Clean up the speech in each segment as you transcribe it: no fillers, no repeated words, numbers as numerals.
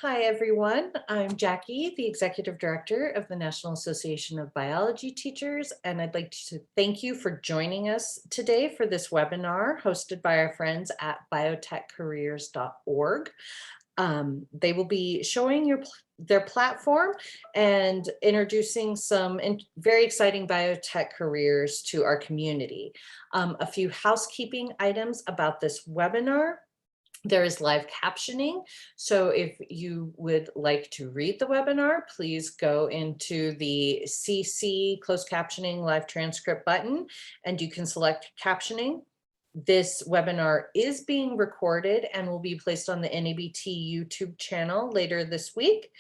Hi, everyone. I'm Jackie, the Executive Director of the National Association of Biology Teachers, and I'd like to thank you for joining us today for this webinar hosted by our friends at biotechcareers.org. They will be showing their platform and introducing some very exciting biotech careers to our community. A few housekeeping items about this webinar. There is live captioning, so if you would like to read the webinar, please go into the CC closed captioning live transcript button and you can select captioning. This webinar is being recorded and will be placed on the NABT YouTube channel later this week.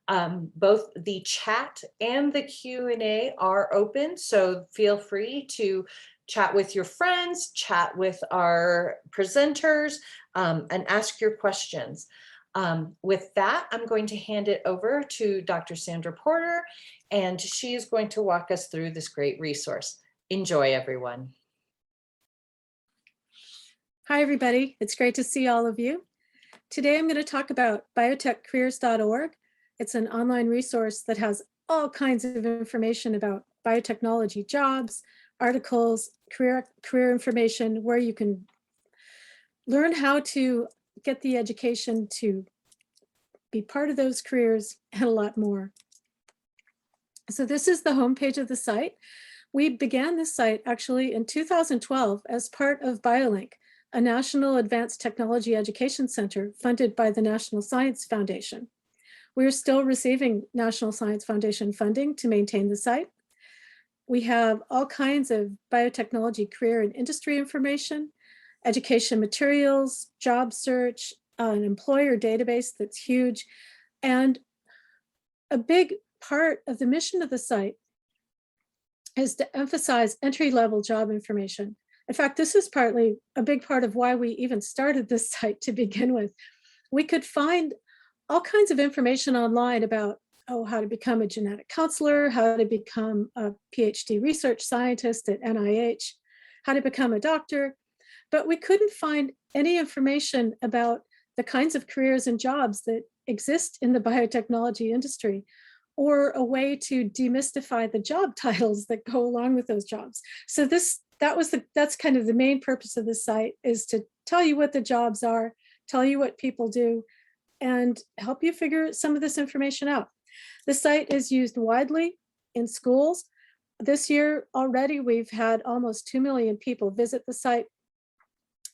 Both the chat and the Q&A are open, so feel free to chat with your friends, chat with our presenters, and ask your questions. With that, I'm going to hand it over to Dr. Sandra Porter, and she is going to walk us through this great resource. Enjoy, everyone. Hi, everybody. It's great to see all of you. Today, I'm going to talk about biotechcareers.org. It's an online resource that has all kinds of information about biotechnology jobs, articles, career information, where you can learn how to get the education to be part of those careers and a lot more. So this is the homepage of the site. We began this site actually in 2012 as part of BioLink, a national advanced technology education center funded by the National Science Foundation. We're still receiving National Science Foundation funding to maintain the site. We have all kinds of biotechnology career and industry information, education materials, job search, an employer database that's huge. And a big part of the mission of the site is to emphasize entry-level job information. In fact, this is partly a big part of why we even started this site to begin with. We could find all kinds of information online about how to become a genetic counselor, how to become a PhD research scientist at NIH, how to become a doctor, but we couldn't find any information about the kinds of careers and jobs that exist in the biotechnology industry, or a way to demystify the job titles that go along with those jobs. So that's kind of the main purpose of this site, is to tell you what the jobs are, tell you what people do, and help you figure some of this information out. The site is used widely in schools. This year already, we've had almost 2 million people visit the site.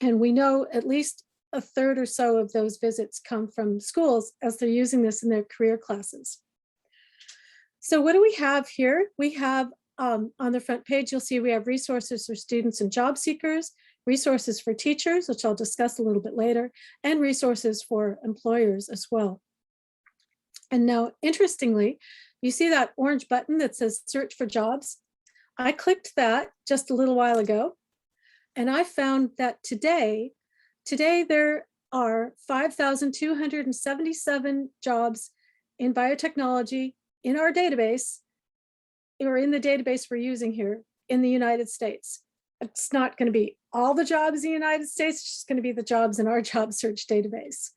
And we know at least a third or so of those visits come from schools as they're using this in their career classes. So what do we have here? We have on the front page, you'll see we have resources for students and job seekers, resources for teachers, which I'll discuss a little bit later, and resources for employers as well. And now, interestingly, you see that orange button that says search for jobs. I clicked that just a little while ago, and I found that today there are 5,277 jobs in biotechnology in our database, or in the database we're using here in the United States. It's not going to be all the jobs in the United States, it's just going to be the jobs in our job search database.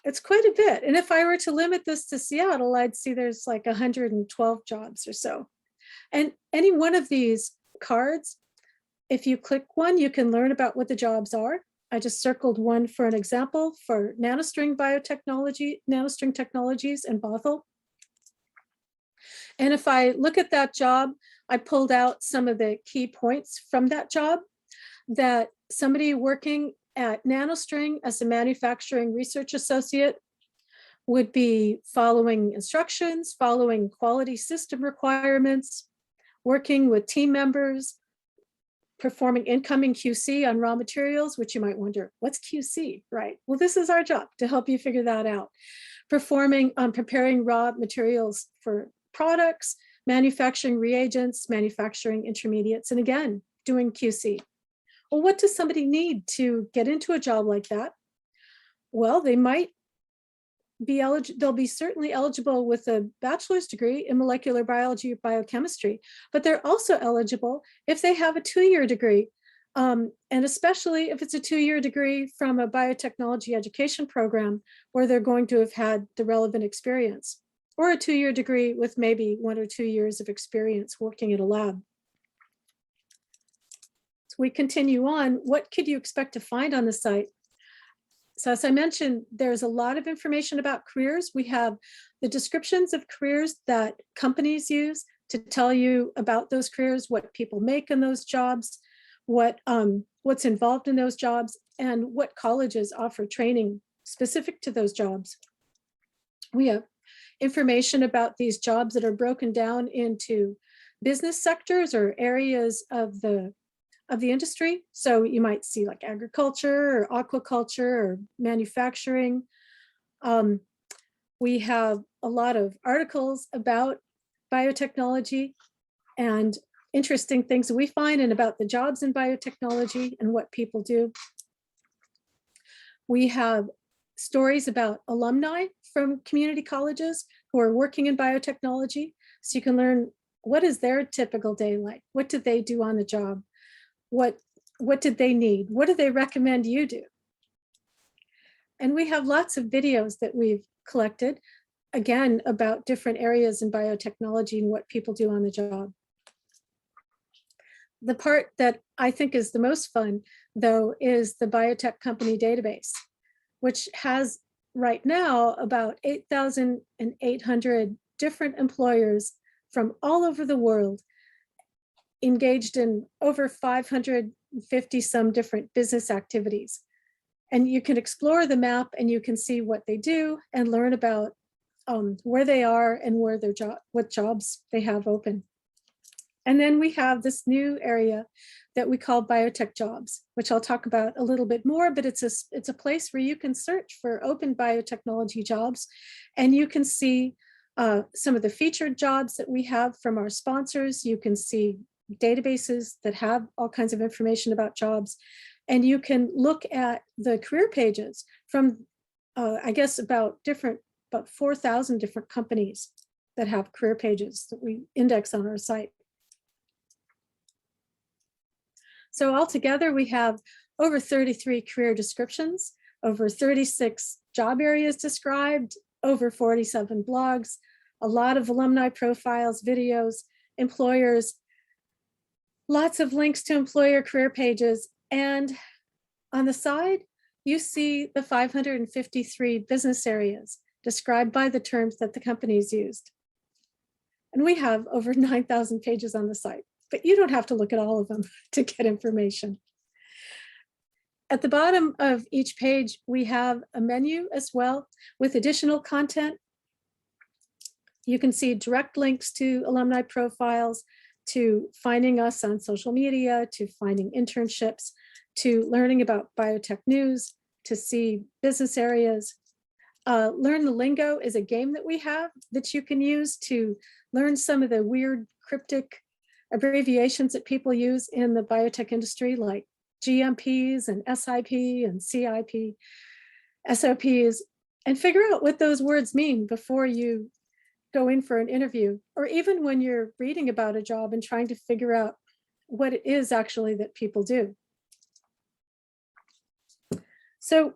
It's quite a bit. And if I were to limit this to Seattle, I'd see there's like 112 jobs or so. And any one of these cards, if you click one, you can learn about what the jobs are. I just circled one for an example for nanostring biotechnology, nanostring technologies in Bothell. And if I look at that job, I pulled out some of the key points from that job, that somebody working at NanoString as a manufacturing research associate would be following instructions, following quality system requirements, working with team members, performing incoming QC on raw materials, which you might wonder, what's QC, right? Well, this is our job to help you figure that out. Preparing raw materials for products, manufacturing reagents, manufacturing intermediates, and again, doing QC. Well, what does somebody need to get into a job like that? Well, they might be eligible, they'll be certainly eligible with a bachelor's degree in molecular biology or biochemistry, but they're also eligible if they have a 2-year degree And especially if it's a 2-year degree from a biotechnology education program where they're going to have had the relevant experience, or a 2-year degree with maybe 1 or 2 years of experience working at a lab. So we continue on. What could you expect to find on the site? So as I mentioned, there's a lot of information about careers. We have the descriptions of careers that companies use to tell you about those careers, what people make in those jobs, what's involved in those jobs, and what colleges offer training specific to those jobs. We have information about these jobs that are broken down into business sectors or areas of the industry. So you might see like agriculture or aquaculture or manufacturing. We have a lot of articles about biotechnology and interesting things that we find and about the jobs in biotechnology and what people do. We have stories about alumni from community colleges who are working in biotechnology. So you can learn, what is their typical day like? What did they do on the job? What did they need? What do they recommend you do? And we have lots of videos that we've collected, again, about different areas in biotechnology and what people do on the job. The part that I think is the most fun, though, is the biotech company database, which has right now about 8,800 different employers from all over the world engaged in over 550 some different business activities. And you can explore the map and you can see what they do and learn about where they are and where what jobs they have open. And then we have this new area that we call Biotech Jobs, which I'll talk about a little bit more, but it's a place where you can search for open biotechnology jobs, and you can see some of the featured jobs that we have from our sponsors. You can see databases that have all kinds of information about jobs, and you can look at the career pages from, I guess, about 4,000 different companies that have career pages that we index on our site. So altogether, we have over 33 career descriptions, over 36 job areas described, over 47 blogs, a lot of alumni profiles, videos, employers, lots of links to employer career pages. And on the side, you see the 553 business areas described by the terms that the companies used. And we have over 9,000 pages on the site, but you don't have to look at all of them to get information. At the bottom of each page, we have a menu as well with additional content. You can see direct links to alumni profiles, to finding us on social media, to finding internships, to learning about biotech news, to see business areas. Learn the Lingo is a game that we have that you can use to learn some of the weird cryptic abbreviations that people use in the biotech industry, like GMPs and SIP and CIP, SOPs, and figure out what those words mean before you go in for an interview, or even when you're reading about a job and trying to figure out what it is actually that people do. So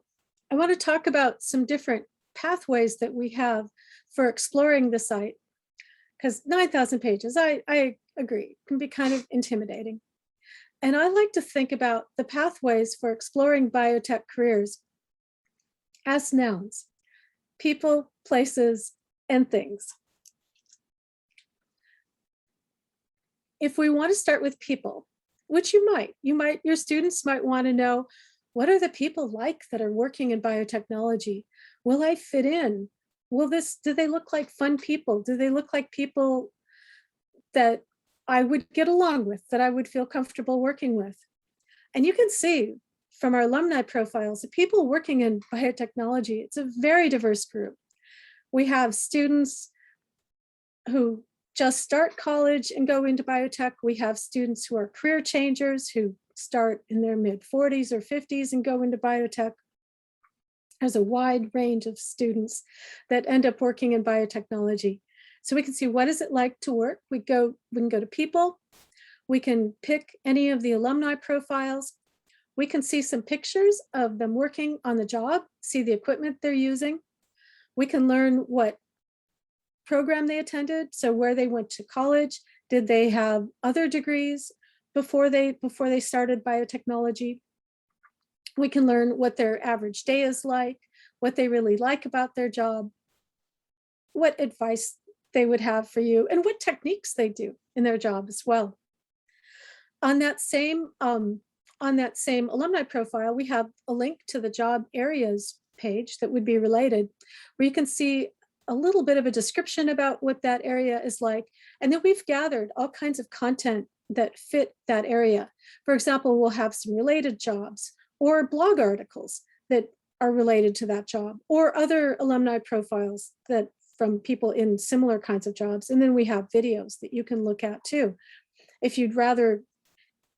I want to talk about some different pathways that we have for exploring the site, because 9,000 pages, I agree, can be kind of intimidating. And I like to think about the pathways for exploring biotech careers as nouns: people, places, and things. If we want to start with people, which your students might want to know, what are the people like that are working in biotechnology? Will I fit in? Do they look like fun people? Do they look like people that I would get along with, that I would feel comfortable working with? And you can see from our alumni profiles, the people working in biotechnology, it's a very diverse group. We have students who just start college and go into biotech. We have students who are career changers who start in their mid-40s or 50s and go into biotech. There's a wide range of students that end up working in biotechnology. So we can see, what is it like to work? We can go to people. We can pick any of the alumni profiles. We can see some pictures of them working on the job, see the equipment they're using. We can learn what program they attended, so where they went to college. Did they have other degrees before they started biotechnology? We can learn what their average day is like, what they really like about their job, what advice they would have for you, and what techniques they do in their job as well. On that same alumni profile, we have a link to the job areas page that would be related, where you can see a little bit of a description about what that area is like. And then we've gathered all kinds of content that fit that area. For example, we'll have some related jobs or blog articles that are related to that job, or other alumni profiles that from people in similar kinds of jobs. And then we have videos that you can look at too. If you'd rather,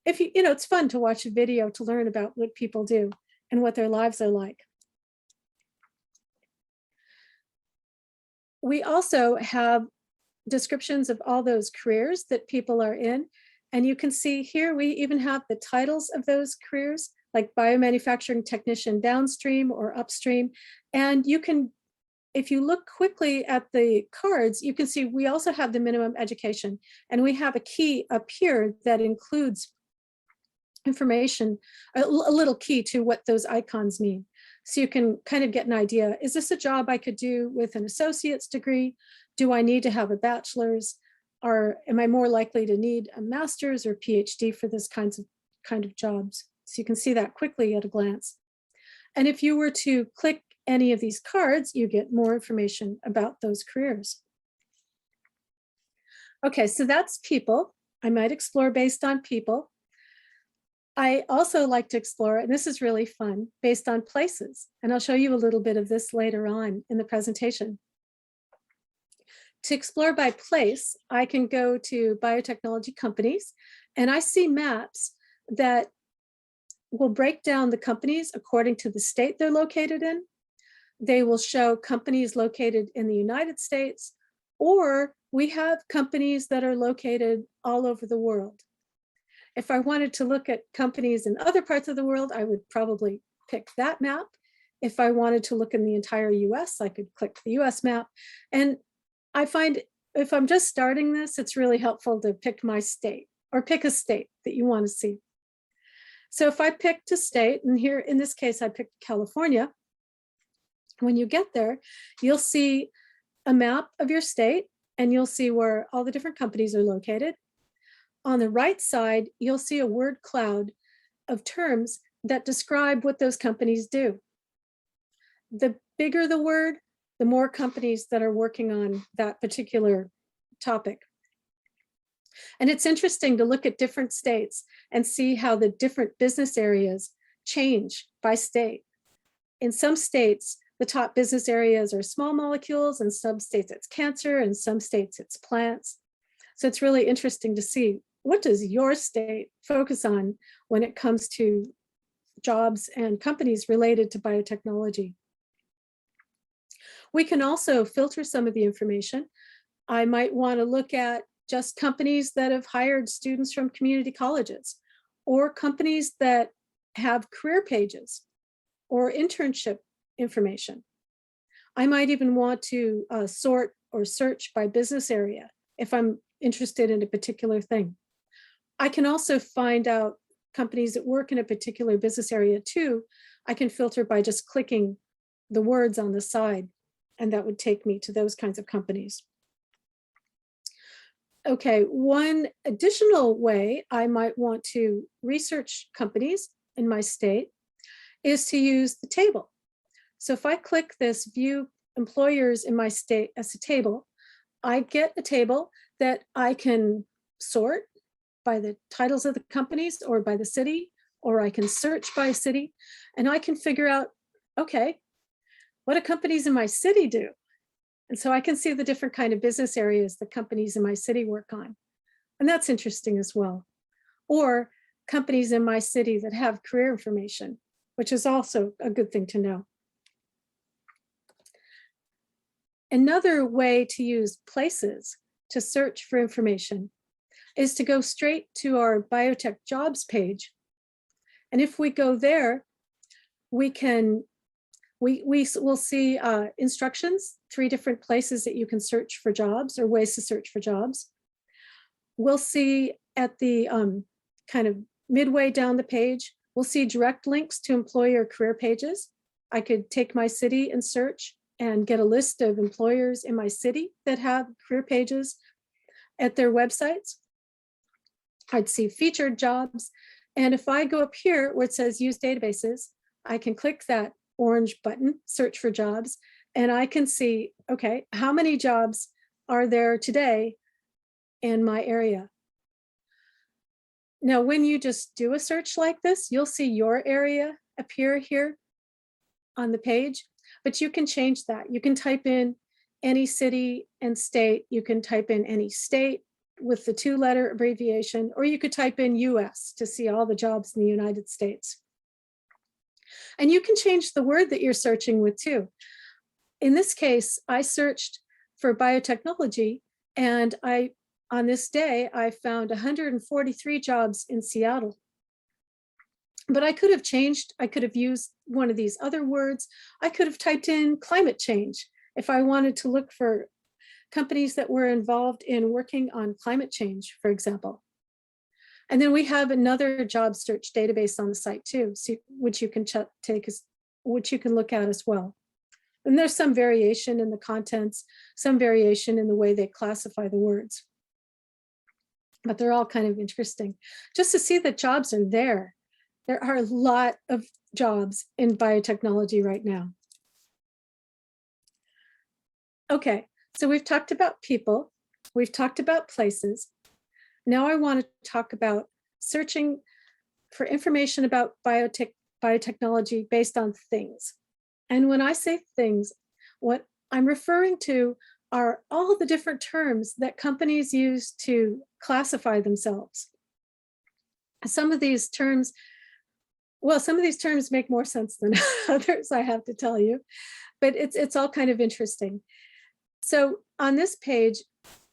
it's fun to watch a video to learn about what people do and what their lives are like. We also have descriptions of all those careers that people are in. And you can see here, we even have the titles of those careers, like biomanufacturing technician downstream or upstream. And you can, if you look quickly at the cards, you can see we also have the minimum education. And we have a key up here that includes information, a little key to what those icons mean. So you can kind of get an idea, is this a job I could do with an associate's degree? Do I need to have a bachelor's? Or am I more likely to need a master's or PhD for this kind of jobs? So you can see that quickly at a glance. And if you were to click any of these cards, you get more information about those careers. Okay, so that's people. I might explore based on people. I also like to explore, and this is really fun, based on places. And I'll show you a little bit of this later on in the presentation. To explore by place, I can go to biotechnology companies, and I see maps that will break down the companies according to the state they're located in. They will show companies located in the United States, or we have companies that are located all over the world. If I wanted to look at companies in other parts of the world, I would probably pick that map. If I wanted to look in the entire US, I could click the US map. And I find if I'm just starting this, it's really helpful to pick my state or pick a state that you want to see. So if I picked a state, and here in this case, I picked California. When you get there, you'll see a map of your state, and you'll see where all the different companies are located. On the right side, you'll see a word cloud of terms that describe what those companies do. The bigger the word, the more companies that are working on that particular topic. And it's interesting to look at different states and see how the different business areas change by state. In some states, the top business areas are small molecules, in some states it's cancer, in some states it's plants. So it's really interesting to see, what does your state focus on when it comes to jobs and companies related to biotechnology? We can also filter some of the information. I might want to look at just companies that have hired students from community colleges, or companies that have career pages or internship information. I might even want to sort or search by business area if I'm interested in a particular thing. I can also find out companies that work in a particular business area too. I can filter by just clicking the words on the side, and that would take me to those kinds of companies. Okay, one additional way I might want to research companies in my state is to use the table. So if I click this view employers in my state as a table, I get a table that I can sort by the titles of the companies or by the city, or I can search by city, and I can figure out, okay, what do companies in my city do? And so I can see the different kind of business areas that companies in my city work on. And that's interesting as well. Or companies in my city that have career information, which is also a good thing to know. Another way to use places to search for information. is to go straight to our Biotech Jobs page. And if we go there, we will see instructions, 3 different places that you can search for jobs or ways to search for jobs. We'll see at the kind of midway down the page, we'll see direct links to employer career pages. I could take my city and search and get a list of employers in my city that have career pages at their websites. I'd see featured jobs. And if I go up here where it says use databases, I can click that orange button, search for jobs, and I can see, okay, how many jobs are there today in my area? Now, when you just do a search like this, you'll see your area appear here on the page, but you can change that. You can type in any city and state. You can type in any state with the 2-letter abbreviation, or you could type in US to see all the jobs in the United States. And you can change the word that you're searching with too. In this case, I searched for biotechnology, and on this day, I found 143 jobs in Seattle. But I could have changed, I could have used one of these other words. I could have typed in climate change if I wanted to look for companies that were involved in working on climate change, for example. And then we have another job search database on the site too, which you can which you can look at as well. And there's some variation in the contents, some variation in the way they classify the words. But they're all kind of interesting. Just to see that jobs are there. There are a lot of jobs in biotechnology right now. Okay, so we've talked about people, we've talked about places. Now I want to talk about searching for information about biotechnology based on things. And when I say things, what I'm referring to are all the different terms that companies use to classify themselves. Some of these terms make more sense than others, I have to tell you, but it's all kind of interesting. So on this page,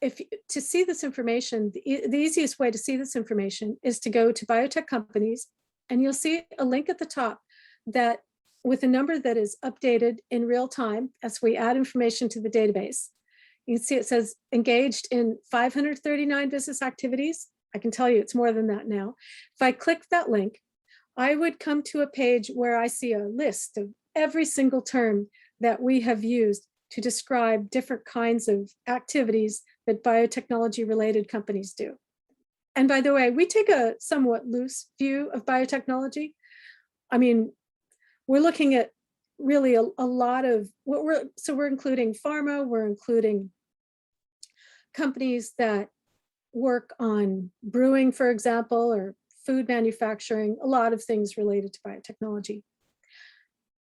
to see this information, the easiest way to see this information is to go to biotech companies, and you'll see a link at the top that with a number that is updated in real time as we add information to the database. You can see it says engaged in 539 business activities. I can tell you it's more than that now. If I click that link, I would come to a page where I see a list of every single term that we have used to describe different kinds of activities that biotechnology related companies do. And by the way, we take a somewhat loose view of biotechnology. I mean, we're looking at really a lot of so we're including pharma, we're including companies that work on brewing, for example, or food manufacturing, a lot of things related to biotechnology.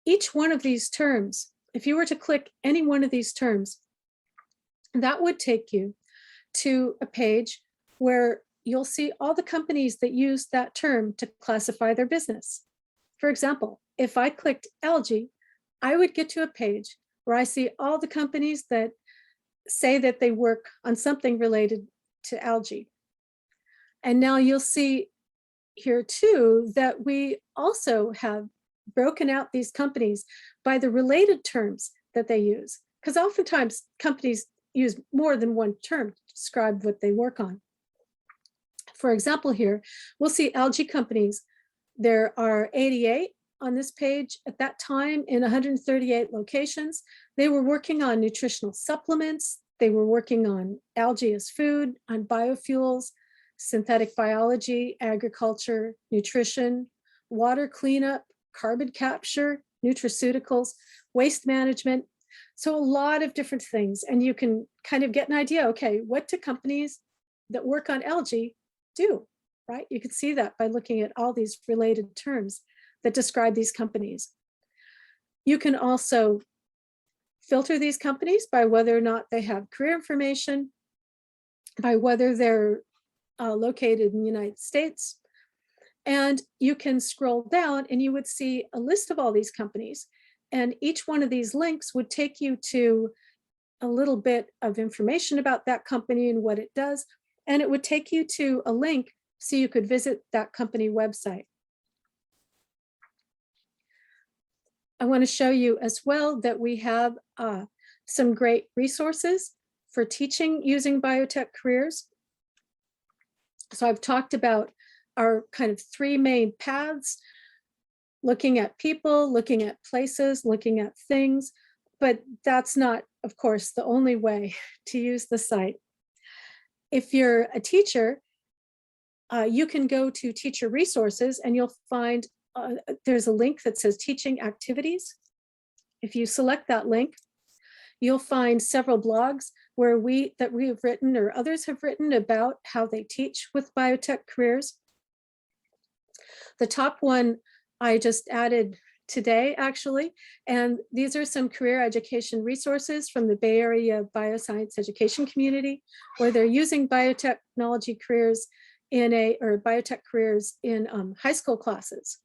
Each one of these terms, if you were to click any one of these terms, that would take you to a page where you'll see all the companies that use that term to classify their business. For example, if I clicked algae, I would get to a page where I see all the companies that say that they work on something related to algae. And now you'll see here too that we also have broken out these companies by the related terms that they use, because oftentimes companies use more than one term to describe what they work on. For example, here, we'll see algae companies. There are 88 on this page at that time in 138 locations. They were working on nutritional supplements. They were working on algae as food, on biofuels, synthetic biology, agriculture, nutrition, water cleanup, carbon capture, nutraceuticals, waste management. So a lot of different things. And you can kind of get an idea, okay, what do companies that work on algae do, right? You can see that by looking at all these related terms that describe these companies. You can also filter these companies by whether or not they have career information, by whether they're located in the United States. And you can scroll down and you would see a list of all these companies. And each one of these links would take you to a little bit of information about that company and what it does. and it would take you to a link so you could visit that company website. I want to show you as well that we have some great resources for teaching using biotech careers. So I've talked about our kind of three main paths: looking at people, looking at places, looking at things, but that's not, of course, the only way to use the site. If you're a teacher, you can go to teacher resources and you'll find there's a link that says teaching activities. If you select that link, you'll find several blogs where we have written or others have written about how they teach with biotech careers. The top one I just added today, actually, and these are some career education resources from the Bay Area bioscience education community, where they're using biotechnology careers or biotech careers in high school classes.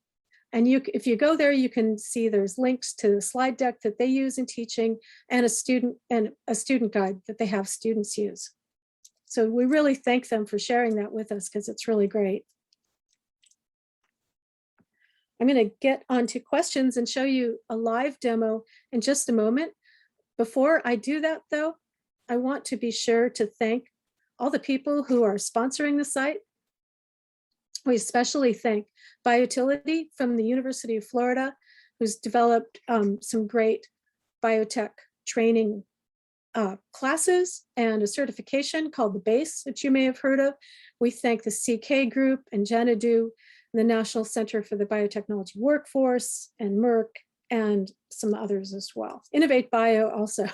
And if you go there, you can see there's links to the slide deck that they use in teaching and a student guide that they have students use. So we really thank them for sharing that with us because it's really great. I'm going to get onto questions and show you a live demo in just a moment. Before I do that, though, I want to be sure to thank all the people who are sponsoring the site. We especially thank Biotility from the University of Florida, who's developed some great biotech training classes and a certification called the BASE, which you may have heard of. We thank the CK Group and Janadu, the National Center for the Biotechnology Workforce, and Merck, and some others as well. Innovate Bio also.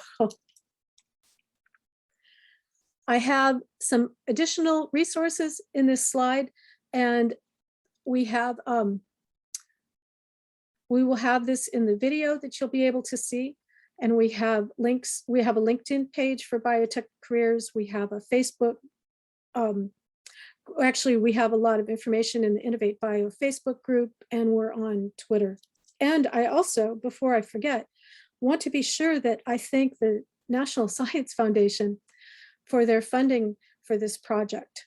I have some additional resources in this slide, and we will have this in the video that you'll be able to see. And we have links. We have a LinkedIn page for Biotech Careers. We have a Facebook. Actually, we have a lot of information in the Innovate Bio Facebook group, and we're on Twitter. And I also, before I forget, want to be sure that I thank the National Science Foundation for their funding for this project.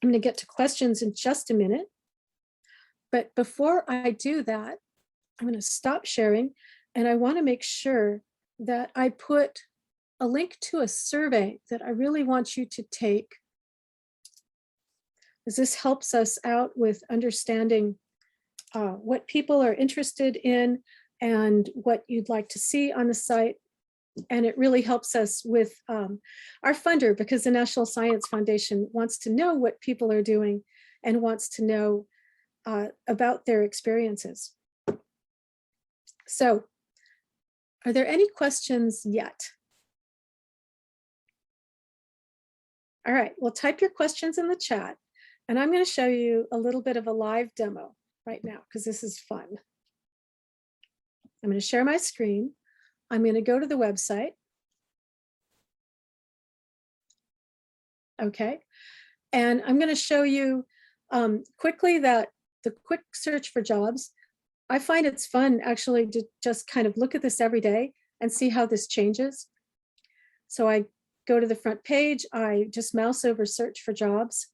I'm going to get to questions in just a minute. But before I do that, I'm going to stop sharing, and I want to make sure that I put a link to a survey that I really want you to take, because this helps us out with understanding what people are interested in and what you'd like to see on the site. And it really helps us with our funder, because the National Science Foundation wants to know what people are doing and wants to know about their experiences. So, are there any questions yet? All right, well, type your questions in the chat, and I'm going to show you a little bit of a live demo right now, because this is fun. I'm going to share my screen. I'm going to go to the website. Okay, and I'm going to show you quickly that the quick search for jobs, I find it's fun actually to just kind of look at this every day and see how this changes. So I go to the front page, I just mouse over search for jobs.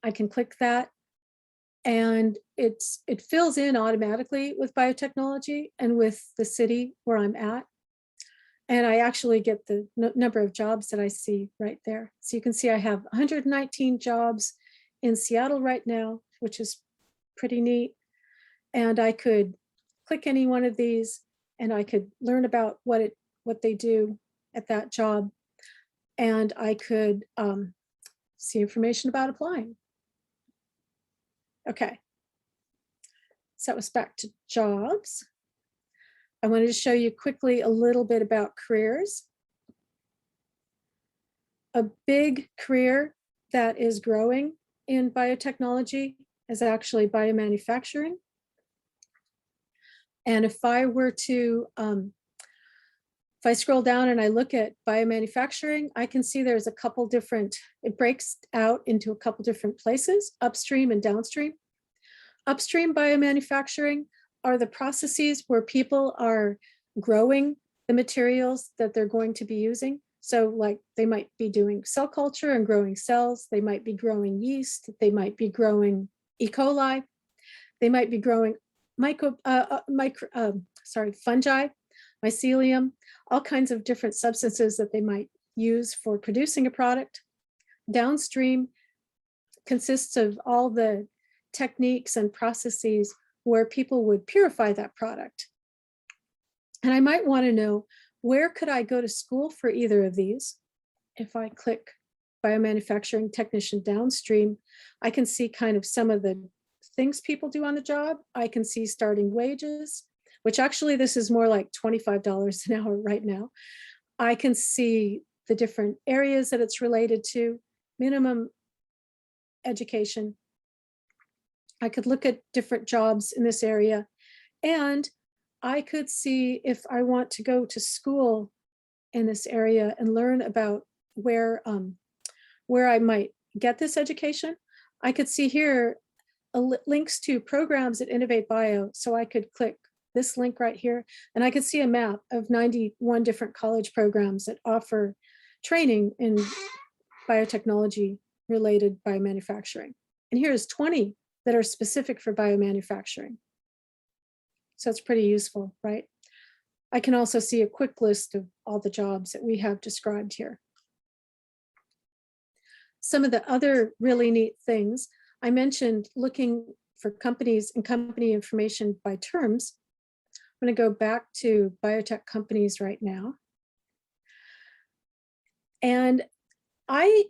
I can click that, and it fills in automatically with biotechnology and with the city where I'm at. And I actually get the number of jobs that I see right there. So you can see I have 119 jobs in Seattle right now, which is pretty neat. And I could click any one of these and I could learn about what they do at that job. And I could see information about applying. Okay. So it's back to jobs. I wanted to show you quickly a little bit about careers. A big career that is growing in biotechnology is actually biomanufacturing. And if I were to, if I scroll down and I look at biomanufacturing, I can see there's a couple different, it breaks out into a couple different places, upstream and downstream. Upstream biomanufacturing are the processes where people are growing the materials that they're going to be using. So like they might be doing cell culture and growing cells. They might be growing yeast. They might be growing E. coli. They might be growing fungi, mycelium, all kinds of different substances that they might use for producing a product. Downstream consists of all the techniques and processes where people would purify that product. And I might want to know, where could I go to school for either of these? If I click biomanufacturing technician downstream, I can see kind of some of the things people do on the job. I can see starting wages, which actually this is more like $25 an hour right now. I can see the different areas that it's related to, minimum education. I could look at different jobs in this area, and I could see if I want to go to school in this area and learn about where I might get this education. I could see here links to programs at Innovate Bio. So I could click this link right here, and I could see a map of 91 different college programs that offer training in biotechnology related biomanufacturing. And here's 20 that are specific for biomanufacturing. So it's pretty useful, right? I can also see a quick list of all the jobs that we have described here. Some of the other really neat things, I mentioned looking for companies and company information by terms. I'm going to go back to biotech companies right now. And I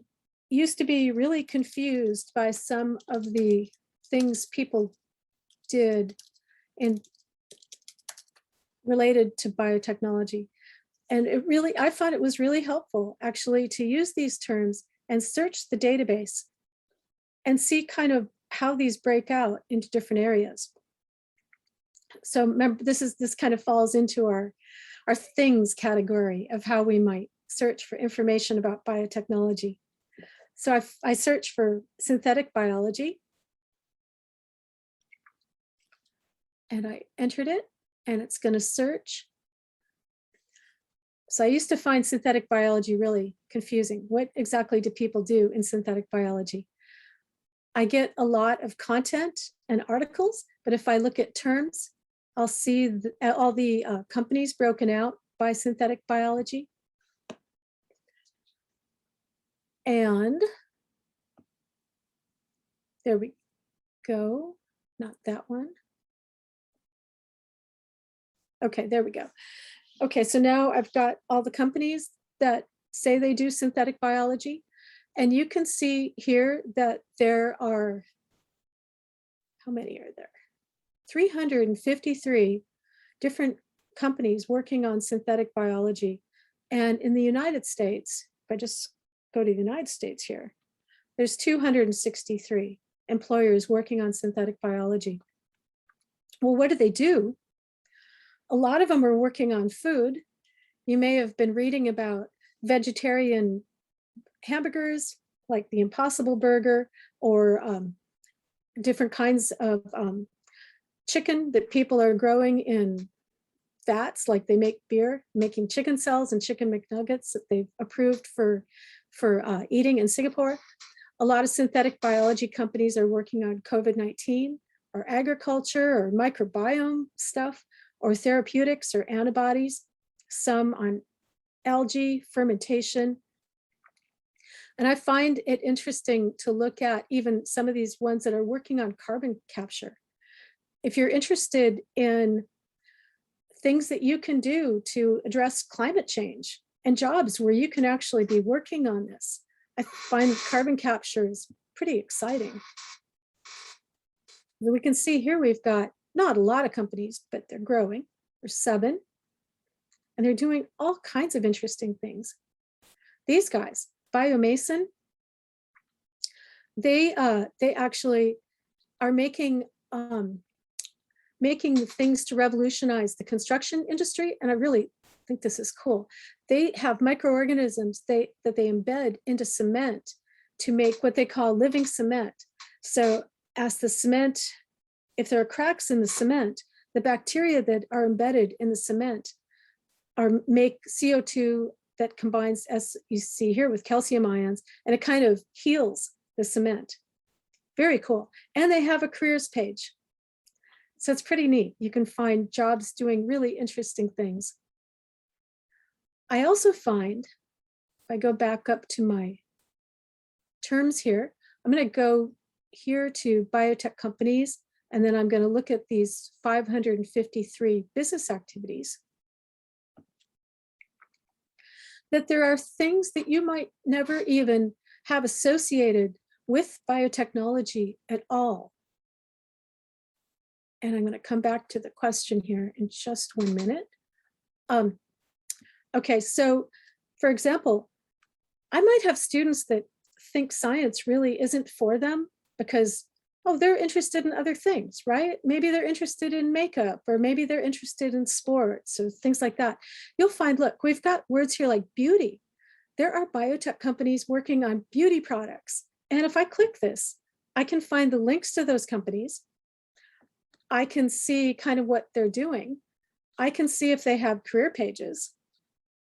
used to be really confused by some of the things people did in related to biotechnology. And I found it was really helpful actually to use these terms and search the database and see kind of how these break out into different areas. So remember, this kind of falls into our things category of how we might search for information about biotechnology. So I searched for synthetic biology, and I entered it, and it's going to search. So I used to find synthetic biology really confusing. What exactly do people do in synthetic biology? I get a lot of content and articles, but if I look at terms, I'll see all the companies broken out by synthetic biology. And there we go, not that one. Okay, there we go. Okay, so now I've got all the companies that say they do synthetic biology. And you can see here that there are, how many are there? 353 different companies working on synthetic biology. And in the United States, if I just go to the United States here, there's 263 employers working on synthetic biology. Well, what do they do? A lot of them are working on food. You may have been reading about vegetarian hamburgers, like the Impossible Burger, or different kinds of chicken that people are growing in vats, like they make beer, making chicken cells and chicken McNuggets that they've approved for eating in Singapore. A lot of synthetic biology companies are working on COVID-19 or agriculture or microbiome stuff or therapeutics or antibodies, some on algae, fermentation. And I find it interesting to look at even some of these ones that are working on carbon capture. If you're interested in things that you can do to address climate change and jobs where you can actually be working on this, I find carbon capture is pretty exciting. We can see here we've got not a lot of companies, but they're growing. There's 7, and they're doing all kinds of interesting things. These guys, Biomason, they actually are making things to revolutionize the construction industry, and I really think this is cool. They have microorganisms that they embed into cement to make what they call living cement. So as the cement, if there are cracks in the cement, the bacteria that are embedded in the cement make CO2 that combines, as you see here, with calcium ions, and it kind of heals the cement. Very cool. And they have a careers page. So it's pretty neat. You can find jobs doing really interesting things. I also find, if I go back up to my terms here, I'm going to go here to biotech companies, and then I'm going to look at these 553 business activities. That there are things that you might never even have associated with biotechnology at all. And I'm going to come back to the question here in just 1 minute. Okay, so for example, I might have students that think science really isn't for them because, oh, they're interested in other things, right? Maybe they're interested in makeup, or maybe they're interested in sports or things like that. You'll find, look, we've got words here like beauty. There are biotech companies working on beauty products. And if I click this, I can find the links to those companies. I can see kind of what they're doing. I can see if they have career pages.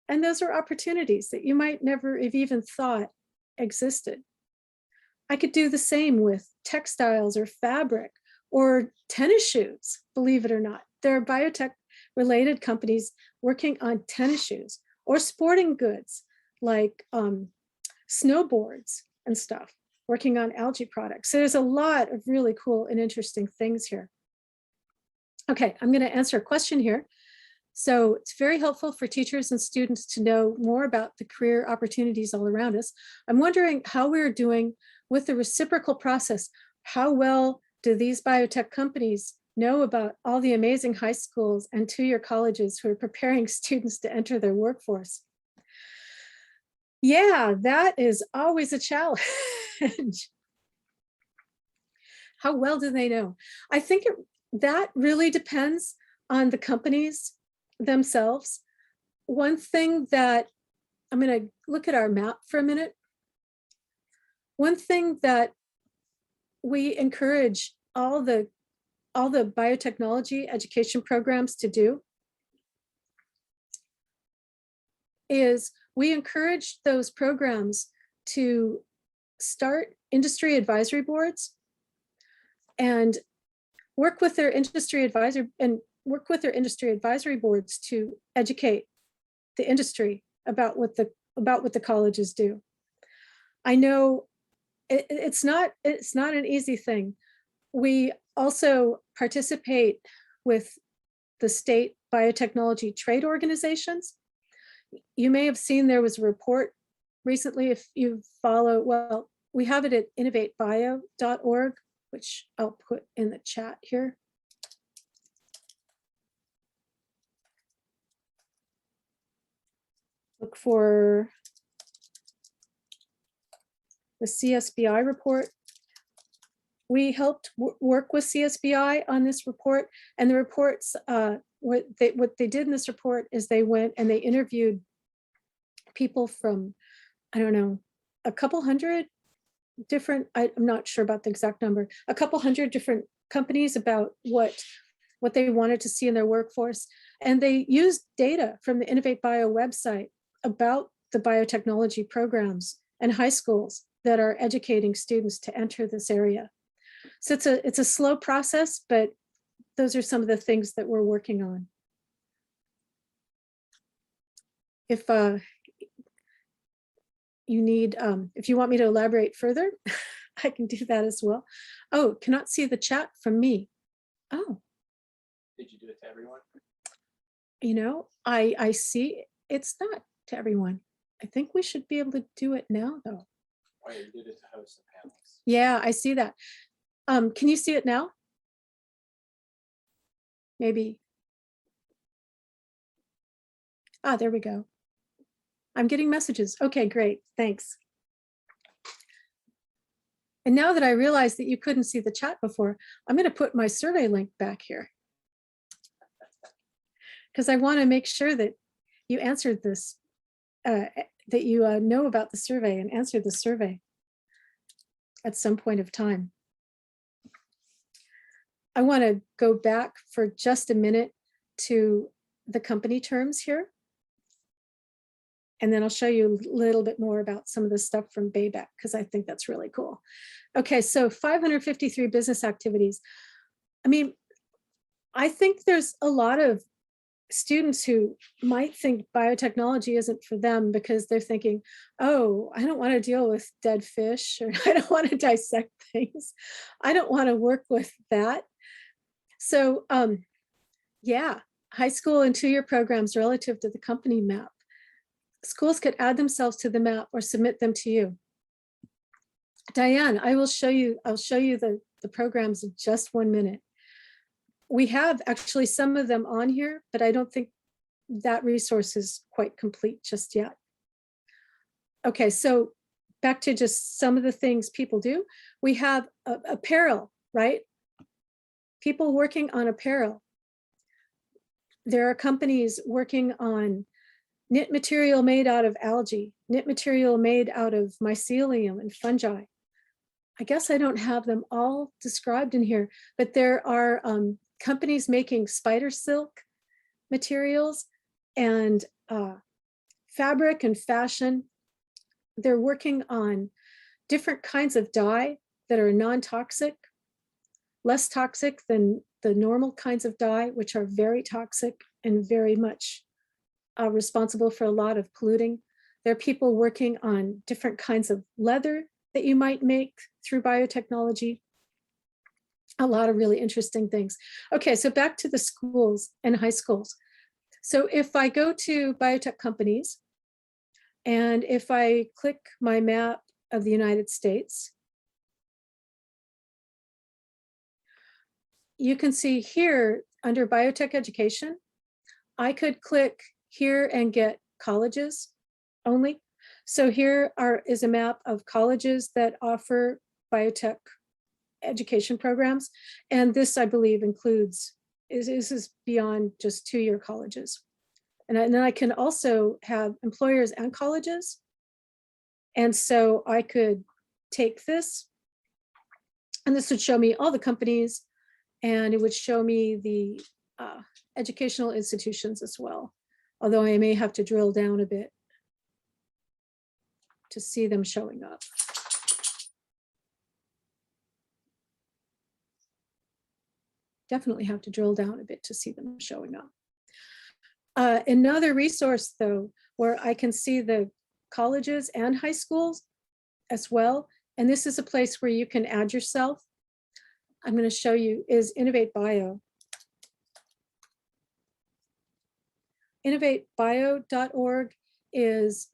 And those are opportunities that you might never have even thought existed. I could do the same with textiles or fabric or tennis shoes, believe it or not. There are biotech related companies working on tennis shoes, or sporting goods like snowboards and stuff, working on algae products. So there's a lot of really cool and interesting things here. Okay, I'm going to answer a question here. So it's very helpful for teachers and students to know more about the career opportunities all around us. I'm wondering how we're doing with the reciprocal process. How well do these biotech companies know about all the amazing high schools and two-year colleges who are preparing students to enter their workforce? Yeah, that is always a challenge. How well do they know? I think that really depends on the companies themselves. One thing that, I'm going to look at our map for a minute. One thing that we encourage all the biotechnology education programs to do is we encourage those programs to start industry advisory boards and work with their industry advisor and work with their industry advisory boards to educate the industry about what the colleges do. I know it's not an easy thing. We also participate with the state biotechnology trade organizations. You may have seen there was a report recently, if you follow, well, we have it at innovatebio.org, which I'll put in the chat here. Look for the CSBI report. We helped work with CSBI on this report, and the reports, what they did in this report is they went and they interviewed people from, I don't know, a couple hundred different, I'm not sure about the exact number, a couple hundred different companies about what they wanted to see in their workforce. And they used data from the Innovate Bio website about the biotechnology programs and high schools that are educating students to enter this area. So it's a slow process, but those are some of the things that we're working on. If you need, if you want me to elaborate further, I can do that as well. Oh, cannot see the chat from me. Oh. Did you do it to everyone? You know, I see it's not to everyone. I think we should be able to do it now though. Oh, yeah, you did it to host the panels. Yeah, I see that. Can you see it now? Maybe. Ah, there we go. I'm getting messages. Okay, great, thanks. And now that I realize that you couldn't see the chat before, I'm going to put my survey link back here, because I want to make sure that you answered this, that you know about the survey and answered the survey at some point of time. I want to go back for just a minute to the company terms here. And then I'll show you a little bit more about some of the stuff from Baybeck, because I think that's really cool. Okay, so 553 business activities. I mean, I think there's a lot of students who might think biotechnology isn't for them because they're thinking, oh, I don't want to deal with dead fish, or I don't want to dissect things. I don't want to work with that. So yeah, high school and 2-year programs relative to the company map. Schools could add themselves to the map or submit them to you. Diane, I'll show you the programs in just 1 minute. We have actually some of them on here, but I don't think that resource is quite complete just yet. Okay, so back to just some of the things people do. We have apparel, right? People working on apparel. There are companies working on knit material made out of algae, knit material made out of mycelium and fungi. I guess I don't have them all described in here, but there are companies making spider silk materials and fabric and fashion. They're working on different kinds of dye that are non-toxic, less toxic than the normal kinds of dye, which are very toxic and very much responsible for a lot of polluting. There are people working on different kinds of leather that you might make through biotechnology. A lot of really interesting things. Okay, so back to the schools and high schools. So if I go to biotech companies, and if I click my map of the United States, you can see here under biotech education, I could click here and get colleges only. So here is a map of colleges that offer biotech education programs. And this, I believe, includes, this is beyond just 2-year colleges. And then I can also have employers and colleges. And so I could take this, and this would show me all the companies, and it would show me the educational institutions as well. Although I may have to drill down a bit to see them showing up. Definitely have to drill down a bit to see them showing up. Another resource, though, where I can see the colleges and high schools as well, and this is a place where you can add yourself. I'm going to show you is Innovate Bio. InnovateBio.org is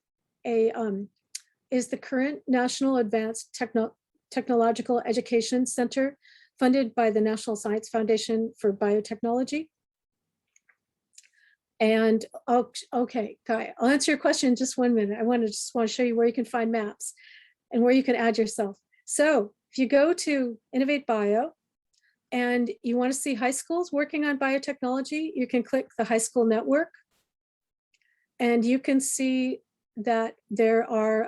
the current National Advanced Technological Education Center funded by the National Science Foundation for Biotechnology. And okay, Guy, I'll answer your question in just 1 minute. I just want to show you where you can find maps and where you can add yourself. So if you go to Innovate Bio and you want to see high schools working on biotechnology, you can click the high school network. And you can see that there are,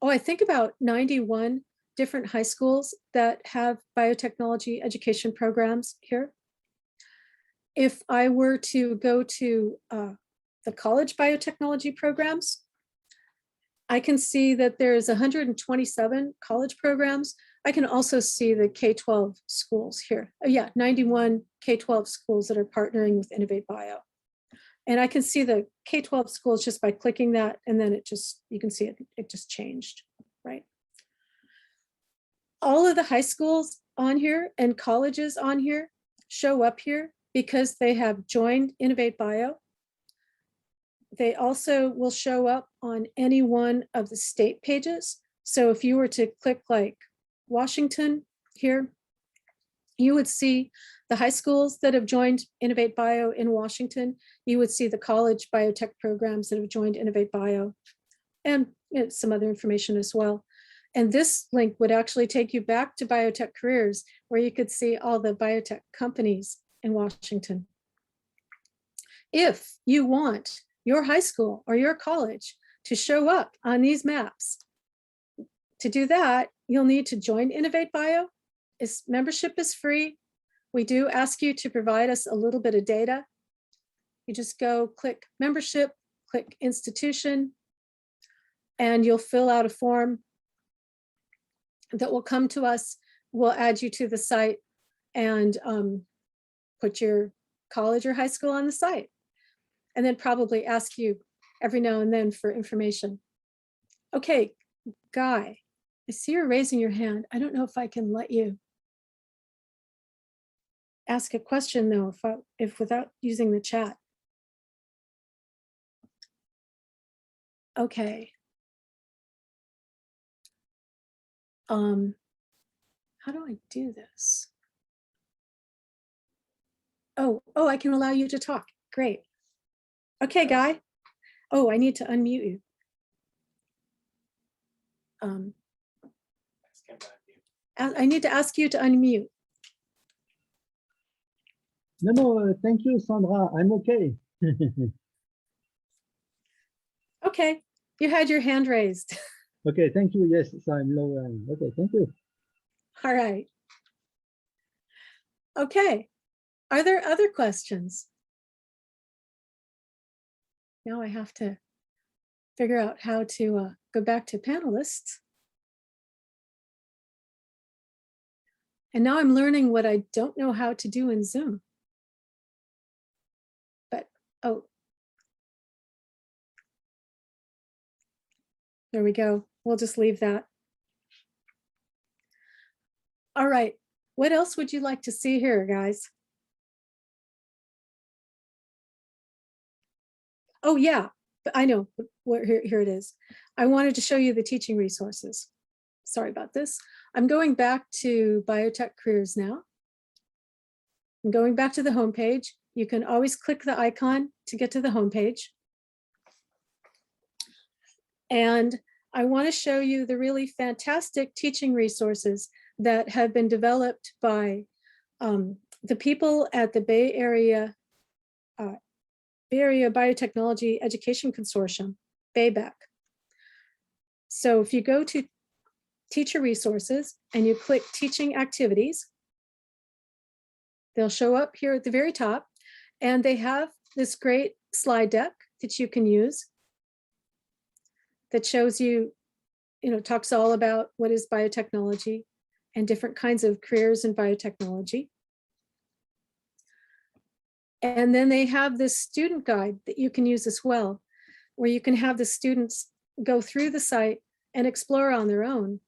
I think about 91 different high schools that have biotechnology education programs here. If I were to go to the college biotechnology programs, I can see that there's 127 college programs. I can also see the K-12 schools here. Oh, yeah, 91 K-12 schools that are partnering with Innovate Bio. And I can see the K-12 schools just by clicking that, and then you can see it just changed, right? All of the high schools on here and colleges on here show up here because they have joined Innovate Bio. They also will show up on any one of the state pages. So if you were to click like Washington here, you would see the high schools that have joined Innovate Bio in Washington. You would see the college biotech programs that have joined Innovate Bio, and some other information as well. And this link would actually take you back to Biotech Careers, where you could see all the biotech companies in Washington. If you want your high school or your college to show up on these maps, to do that, you'll need to join Innovate Bio. Its membership is free. We do ask you to provide us a little bit of data. You just go click membership, click institution, and you'll fill out a form that will come to us. We'll add you to the site and put your college or high school on the site, and then probably ask you every now and then for information. Okay, Guy, I see you're raising your hand. I don't know if I can let you ask a question though, if without using the chat. Okay. How do I do this? Oh, I can allow you to talk. Great. Okay, Guy. Oh, I need to unmute you. I need to ask you to unmute. No, thank you, Sandra. I'm okay. Okay, you had your hand raised. Okay, thank you. Yes, so I'm low. Okay, thank you. All right. Okay, are there other questions? Now I have to figure out how to go back to panelists. And now I'm learning what I don't know how to do in Zoom. But, oh. There we go. We'll just leave that. All right. What else would you like to see here, guys? Oh, yeah, I know. Here it is. I wanted to show you the teaching resources. Sorry about this. I'm going back to Biotech Careers now. I'm going back to the homepage. You can always click the icon to get to the homepage. And I want to show you the really fantastic teaching resources that have been developed by the people at the Bay Area Biotechnology Education Consortium, BAYBEC. So if you go to Teacher Resources and you click Teaching Activities, they'll show up here at the very top, and they have this great slide deck that you can use that shows you, talks all about what is biotechnology and different kinds of careers in biotechnology. And then they have this student guide that you can use as well, where you can have the students go through the site and explore on their own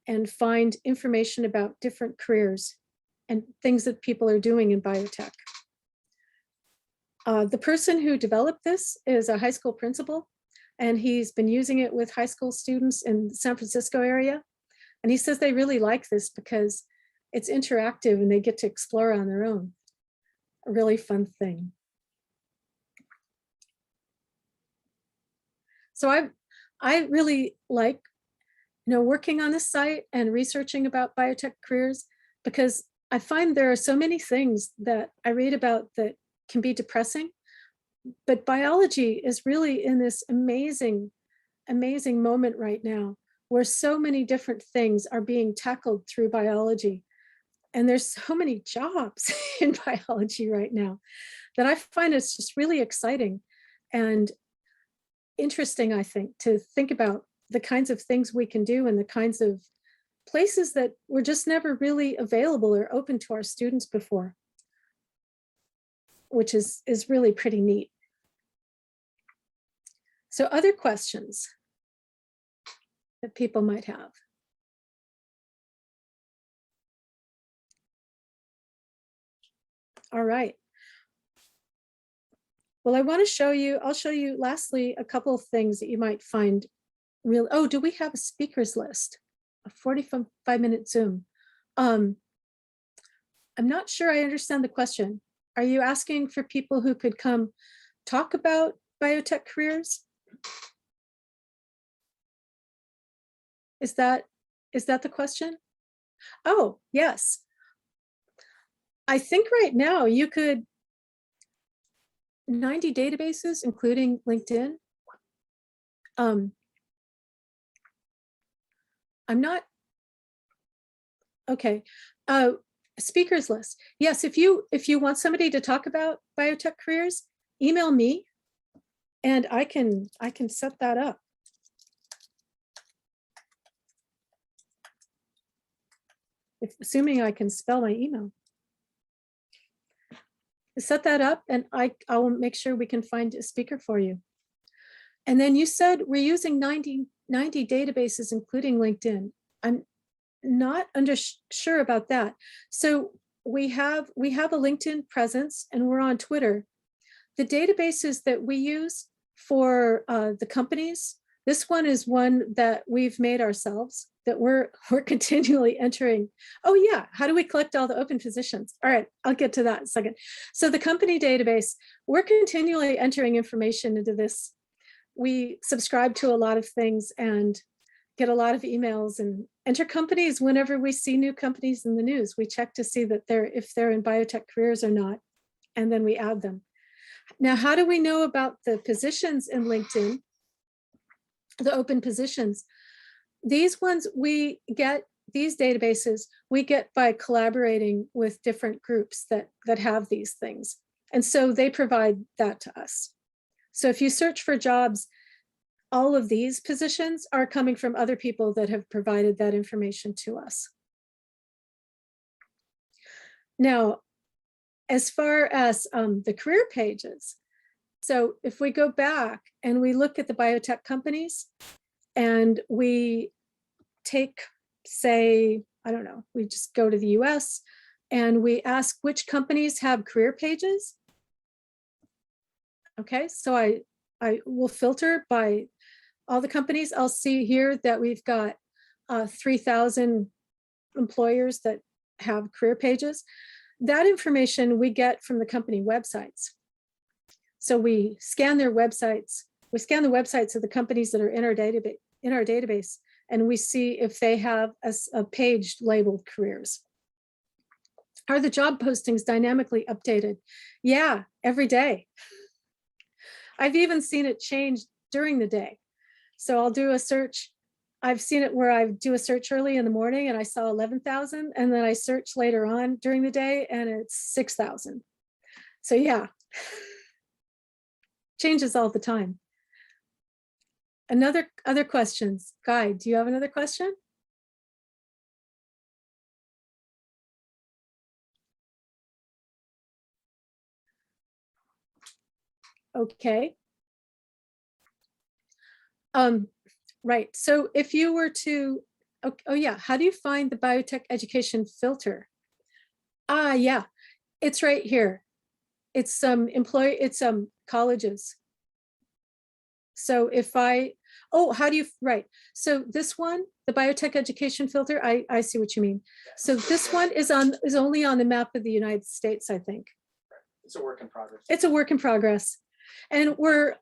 and find information about different careers and things that people are doing in biotech. The person who developed this is a high school principal, and he's been using it with high school students in the San Francisco area. And he says they really like this because it's interactive and they get to explore on their own. A really fun thing. So I really like, working on this site and researching about biotech careers, because I find there are so many things that I read about that can be depressing, but biology is really in this amazing moment right now where so many different things are being tackled through biology. And there's so many jobs in biology right now that I find it's just really exciting and interesting, I think, to think about the kinds of things we can do and the kinds of places that were just never really available or open to our students before, which is really pretty neat. So other questions that people might have? All right. Well, I want to show you, I'll show you lastly, a couple of things that you might find real. Oh, do we have a speakers list? A 45-minute Zoom. I'm not sure I understand the question. Are you asking for people who could come talk about biotech careers? Is that the question? Oh, yes. I think right now you could 90 databases, including LinkedIn. I'm not, okay. Speakers list. Yes, if you want somebody to talk about biotech careers, email me And I can set that up. Assuming I can spell my email. Set that up and I will make sure we can find a speaker for you. And then you said we're using 90 databases, including LinkedIn. I'm not sure about that. So we have a LinkedIn presence and we're on Twitter. The databases that we use for the companies, this one is one that we've made ourselves, that we're continually entering. Oh yeah, how do we collect all the open positions? All right, I'll get to that in a second. So the company database, we're continually entering information into this. We subscribe to a lot of things and get a lot of emails and enter companies whenever we see new companies in the news. We check to see that if they're in biotech careers or not, and then we add them. Now, how do we know about the positions in LinkedIn, the open positions? These ones we get, these databases we get by collaborating with different groups that have these things. And so they provide that to us. So if you search for jobs, all of these positions are coming from other people that have provided that information to us. Now, as far as the career pages, so if we go back and we look at the biotech companies and we take, say, I don't know, we just go to the US and we ask which companies have career pages. Okay, so I will filter by all the companies. I'll see here that we've got 3,000 employers that have career pages. That information we get from the company websites. So we scan their websites. We scan the websites of the companies that are in our database, and we see if they have a page labeled careers. Are the job postings dynamically updated? Yeah, every day. I've even seen it change during the day. So I'll do a search. I've seen it where I do a search early in the morning and I saw 11,000, and then I search later on during the day and it's 6,000. So yeah, changes all the time. Other questions? Guy, do you have another question? Okay. Right, so if you were to, oh yeah, how do you find the biotech education filter? Yeah, it's right here. It's colleges. So if how do you, right. So this one, the biotech education filter, I see what you mean. So this one is only on the map of the United States, I think. It's a work in progress. It's a work in progress. And we're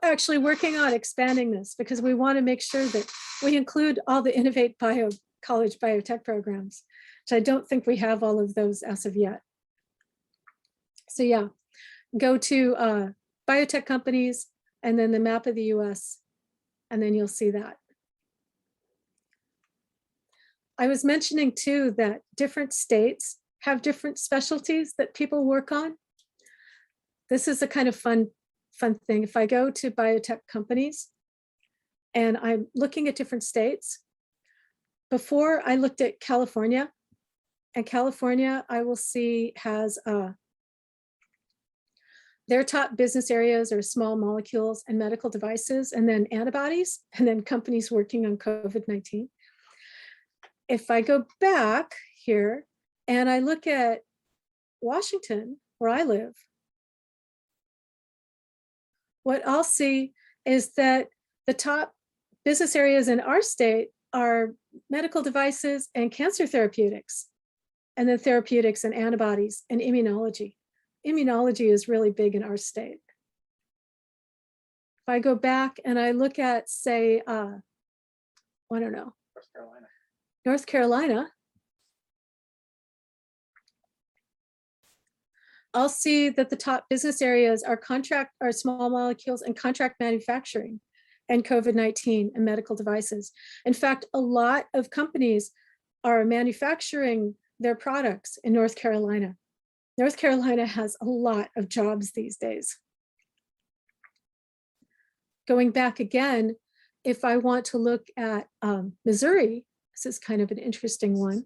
actually working on expanding this because we want to make sure that we include all the Innovate College biotech programs, which I don't think we have all of those as of yet. So yeah, go to biotech companies and then the map of the US, and then you'll see that. I was mentioning too that different states have different specialties that people work on. This is a kind of fun thing. If I go to biotech companies and I'm looking at different states, before I looked at California, and California I will see has their top business areas are small molecules and medical devices, and then antibodies, and then companies working on COVID-19. If I go back here and I look at Washington, where I live, what I'll see is that the top business areas in our state are medical devices and cancer therapeutics, and then therapeutics and antibodies and immunology. Immunology is really big in our state. If I go back and I look at, say, I don't know, North Carolina, I'll see that the top business areas are small molecules and contract manufacturing and COVID-19 and medical devices. In fact, a lot of companies are manufacturing their products in North Carolina. North Carolina has a lot of jobs these days. going back again, if I want to look at Missouri, this is kind of an interesting one.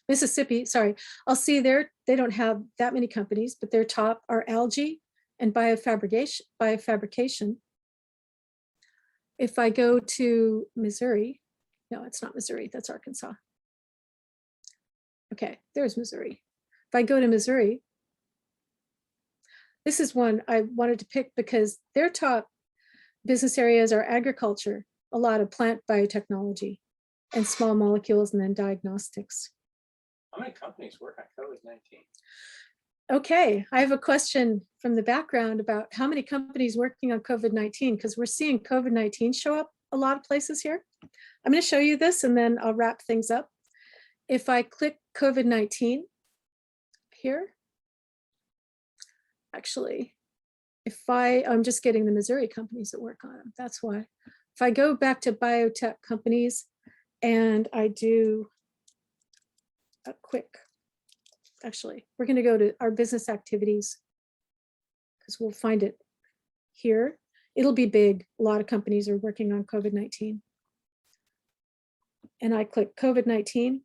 Mississippi, sorry, I'll see they don't have that many companies, but their top are algae and biofabrication. If I go to Missouri, no, it's not Missouri, that's Arkansas. Okay, there's Missouri. If I go to Missouri, this is one I wanted to pick because their top business areas are agriculture, a lot of plant biotechnology, and small molecules, and then diagnostics. How many companies work on COVID-19? Okay, I have a question from the background about how many companies working on COVID-19, because we're seeing COVID-19 show up a lot of places here. I'm going to show you this and then I'll wrap things up. If I click COVID-19 here, actually, I'm just getting the Missouri companies that work on them, that's why. If I go back to biotech companies and I do a quick, actually, we're going to go to our business activities because we'll find it here. It'll be big. A lot of companies are working on COVID-19. And I click COVID-19.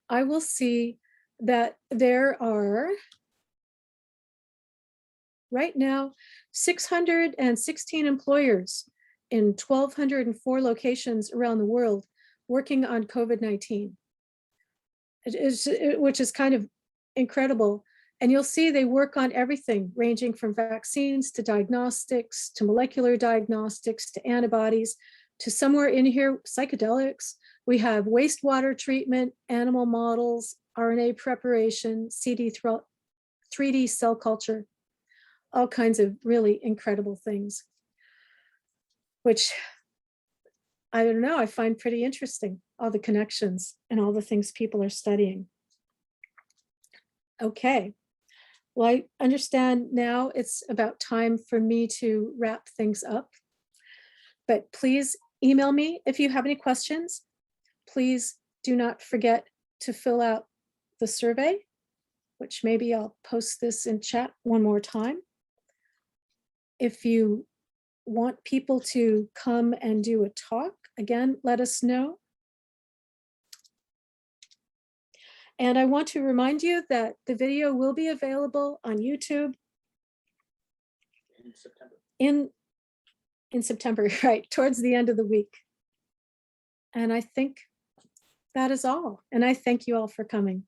I will see that there are right now 616 employers in 1,204 locations around the world working on COVID-19, which is kind of incredible. And you'll see they work on everything ranging from vaccines to diagnostics, to molecular diagnostics, to antibodies, to somewhere in here, psychedelics. We have wastewater treatment, animal models, RNA preparation, 3D cell culture, all kinds of really incredible things, which I don't know, I find pretty interesting, all the connections and all the things people are studying. Okay, well, I understand now it's about time for me to wrap things up, but please email me if you have any questions. Please do not forget to fill out the survey, which maybe I'll post this in chat one more time. If you want people to come and do a talk, again, let us know. And I want to remind you that the video will be available on YouTube In September. in September, right, towards the end of the week. And I think that is all. And I thank you all for coming.